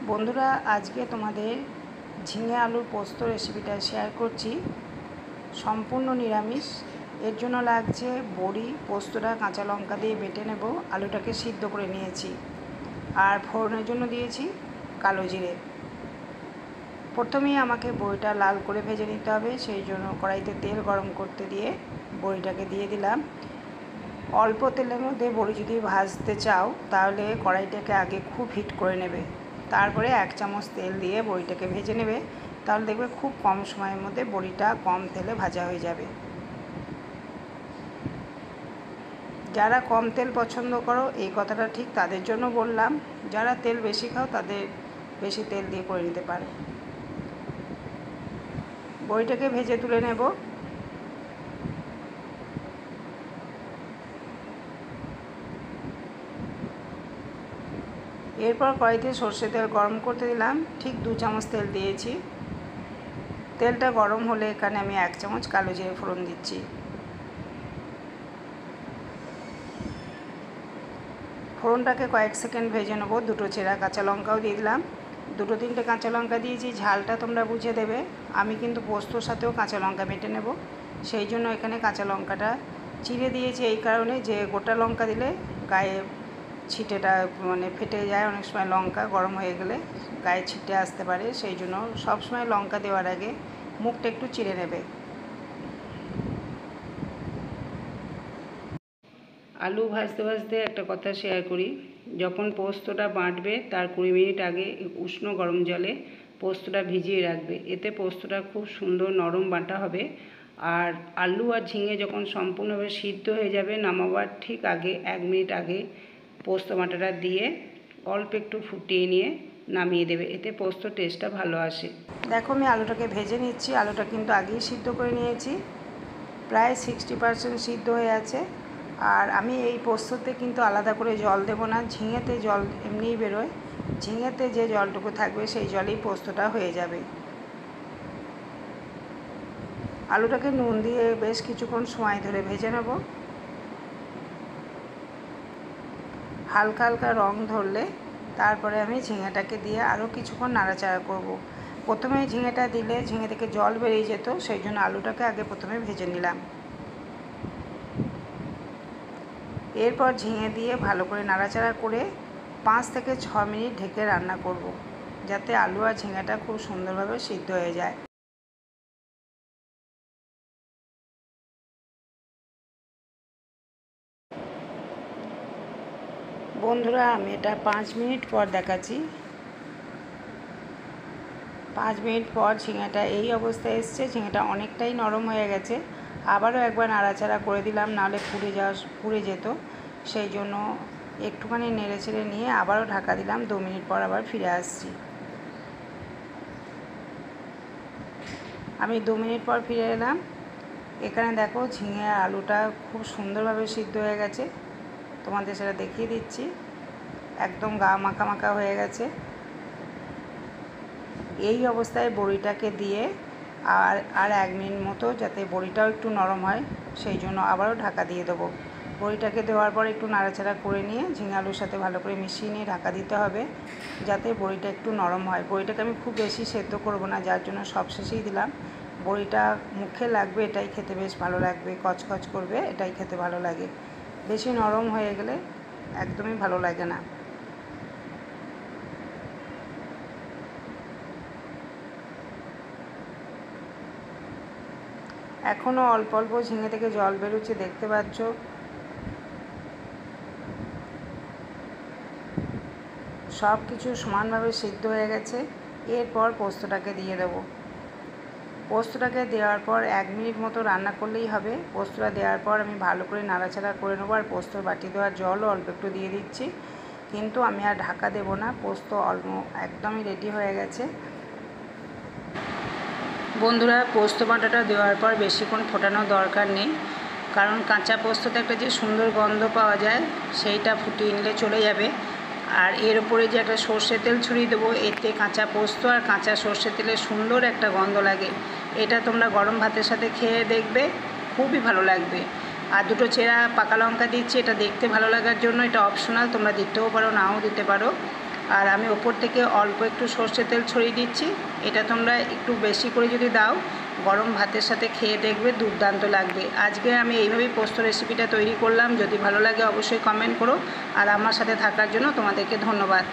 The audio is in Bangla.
বন্ধুরা, আজকে তোমাদের ঝিঙে আলুর পোস্ত রেসিপিটা শেয়ার করছি। সম্পূর্ণ নিরামিষ। এর জন্য লাগছে বড়ি, পোস্তটা কাঁচা লঙ্কা দিয়ে বেটে নেব, আলুটাকে সিদ্ধ করে নিয়েছি, আর ফোড়নের জন্য দিয়েছি কালো জিরে। প্রথমেই আমাকে বড়িটা লাল করে ভেজে নিতে হবে, সেই জন্য কড়াইতে তেল গরম করতে দিয়ে বড়িটাকে দিয়ে দিলাম। অল্প তেলের মধ্যে বড়ি যদি ভাজতে চাও তাহলে কড়াইটাকে আগে খুব হিট করে নেবে, তারপরে 1 চামচ তেল দিয়ে বড়িটাকে ভেজে নেবে, তাহলে দেখবে খুব কম সময়ের মধ্যে বড়িটা কম তেলে ভাজা হয়ে যাবে। যারা কম তেল পছন্দ করো এই কথাটা ঠিক তাদের জন্য বললাম, যারা তেল বেশি খাও তাদের বেশি তেল দিয়ে করে নিতে পারো। বড়িটাকে ভেজে তুলে নেব। এরপর কড়াইতে সর্ষে তেল গরম করতে দিলাম, ঠিক 2 চামচ তেল দিয়েছি। তেলটা গরম হলে এখানে আমি 1 চামচ কালো জিরে ফোড়ন দিচ্ছি। ফোড়নটাকে কয়েক সেকেন্ড ভেজে নেবো। 2টো চেরা কাঁচা লঙ্কাও দিয়ে দিলাম। 2-3টে কাঁচা লঙ্কা দিয়েছি, ঝালটা তোমরা বুঝে দেবে। আমি কিন্তু পোস্তর সাথেও কাঁচা লঙ্কা বেটে নেব, সেই জন্য এখানে কাঁচা লঙ্কাটা চিড়ে দিয়েছি এই কারণে যে গোটা লঙ্কা দিলে গায়ে ছিটেটা ফেটে যায়, অনেক সময় লঙ্কা গরম হয়ে গেলে গায়ে ছিটে আসতে পারে, সেই জন্য সবসময় লঙ্কা দেওয়ার আগে মুখটা একটু চিড়ে নেবে। আলু ভাজতে ভাজতে একটা কথা শেয়ার করি, যখন পোস্তটা বাটবে তার 20 মিনিট আগে উষ্ণ গরম জলে পোস্তটা ভিজিয়ে রাখবে, এতে পোস্তটা খুব সুন্দর নরম বাটা হবে। আর আলু আর ঝিঙে যখন সম্পূর্ণভাবে সিদ্ধ হয়ে যাবে, নামাবার ঠিক আগে 1 মিনিট আগে পোস্ত বাটাটা দিয়ে অল্প একটু ফুটিয়ে নিয়ে নামিয়ে দেবে, এতে পোস্ত টেস্টটা ভালো আসে। দেখো আমি আলুটাকে ভেজে নিচ্ছি। আলুটা কিন্তু আগেই সিদ্ধ করে নিয়েছি, প্রায় 60% সিদ্ধ হয়ে আছে। আর আমি এই পোস্ততে কিন্তু আলাদা করে জল দেব না, ঝিঙেতে জল এমনিই বেরোয়, ঝিঙেতে যে জলটুকু থাকবে সেই জলেই পোস্তটা হয়ে যাবে। আলুটাকে নুন দিয়ে বেশ কিছুক্ষণ সময় ধরে ভেজে নেব। হালকা হালকা রং ধরলে তারপরে আমি ঝিঙেটাকে দিয়ে আরও কিছুক্ষণ নাড়াচাড়া করব। প্রথমে ঝিঙেটা দিলে ঝিঙে থেকে জল বেরিয়ে যেত, সেই জন্য আলুটাকে আগে প্রথমে ভেজে নিলাম। এরপর ঝিঙে দিয়ে ভালো করে নাড়াচাড়া করে 5 থেকে 6 মিনিট ঢেকে রান্না করব, যাতে আলু আর ঝিঙেটা খুব সুন্দরভাবে সিদ্ধ হয়ে যায়। বন্ধুরা, আমি এটা 5 মিনিট পর দেখাচ্ছি। 5 মিনিট পর ঝিঙেটা এই অবস্থায় এসছে, ঝিঙেটা অনেকটাই নরম হয়ে গেছে। আবারও একবার নাড়াচাড়া করে দিলাম, নাহলে পুড়ে যেত, সেই জন্য একটুখানি নেড়ে চেড়ে নিয়ে আবারও ঢাকা দিলাম। 2 মিনিট পর আবার ফিরে আসছি। আমি 2 মিনিট পর ফিরে এলাম। এখানে দেখো ঝিঙে আর আলুটা খুব সুন্দরভাবে সিদ্ধ হয়ে গেছে, তোমাদের সেটা দেখিয়ে দিচ্ছি। একদম গা মাখা মাখা হয়ে গেছে। এই অবস্থায় বড়িটাকে দিয়ে আর 1 মিনিট মতো, যাতে বড়িটাও একটু নরম হয়, সেই জন্য আবারও ঢাকা দিয়ে দেবো। বড়িটাকে দেওয়ার পর একটু নাড়াচাড়া করে নিয়ে ঝিঙে আলুর সাথে ভালো করে মিশিয়ে নিয়ে ঢাকা দিতে হবে, যাতে বড়িটা একটু নরম হয়। বড়িটাকে আমি খুব বেশি সেদ্ধ করব না, যার জন্য সবশেষেই দিলাম। বড়িটা মুখে লাগবে, এটাই খেতে বেশ ভালো লাগবে, কচকচ করবে, এটাই খেতে ভালো লাগে। বেশি নরম হয়ে গেলে একদমই ভালো লাগে না। এখনও অল্প অল্প ঝিঙে থেকে জল বেরোচ্ছে, দেখতে পাচ্ছ। সব কিছু সমানভাবে সিদ্ধ হয়ে গেছে। এরপর পোস্তটাকে দিয়ে দেবো। পোস্তটাকে দেওয়ার পর 1 মিনিট মতো রান্না করলেই হবে। পোস্তটা দেওয়ার পর আমি ভালো করে নাড়াচাড়া করে নেবো, আর পোস্তর বাটি দেওয়ার জলও অল্প একটু দিয়ে দিচ্ছি, কিন্তু আমি আর ঢাকা দেবো না। পোস্ত একদমই রেডি হয়ে গেছে। বন্ধুরা, পোস্ত বাটাটা দেওয়ার পর বেশিক্ষণ ফোটানোর দরকার নেই, কারণ কাঁচা পোস্ততে একটা যে সুন্দর গন্ধ পাওয়া যায় সেইটা ফুটিয়ে নিলে চলে যাবে। আর এর উপরে যে একটা সর্ষের তেল ছড়িয়ে দেবো, এতে কাঁচা পোস্ত আর কাঁচা সর্ষের তেলের সুন্দর একটা গন্ধ লাগে। এটা তোমরা গরম ভাতের সাথে খেয়ে দেখবে, খুবই ভালো লাগবে। আর 2টো চেরা পাকা লঙ্কা দিচ্ছি, এটা দেখতে ভালো লাগার জন্য, এটা অপশনাল, তোমরা দিতেও পারো নাও দিতে পারো। আর আমি ওপর থেকে অল্প একটু সর্ষের তেল ছড়িয়ে দিচ্ছি। এটা তোমরা একটু বেশি করে যদি দাও গরম ভাতের সাথে খেয়ে দেখবে দুর্দান্ত লাগবে। আজকে আমি এইভাবেই পোস্ত রেসিপিটা তৈরি করলাম। যদি ভালো লাগে অবশ্যই কমেন্ট করো, আর আমার সাথে থাকার জন্য তোমাদেরকে ধন্যবাদ।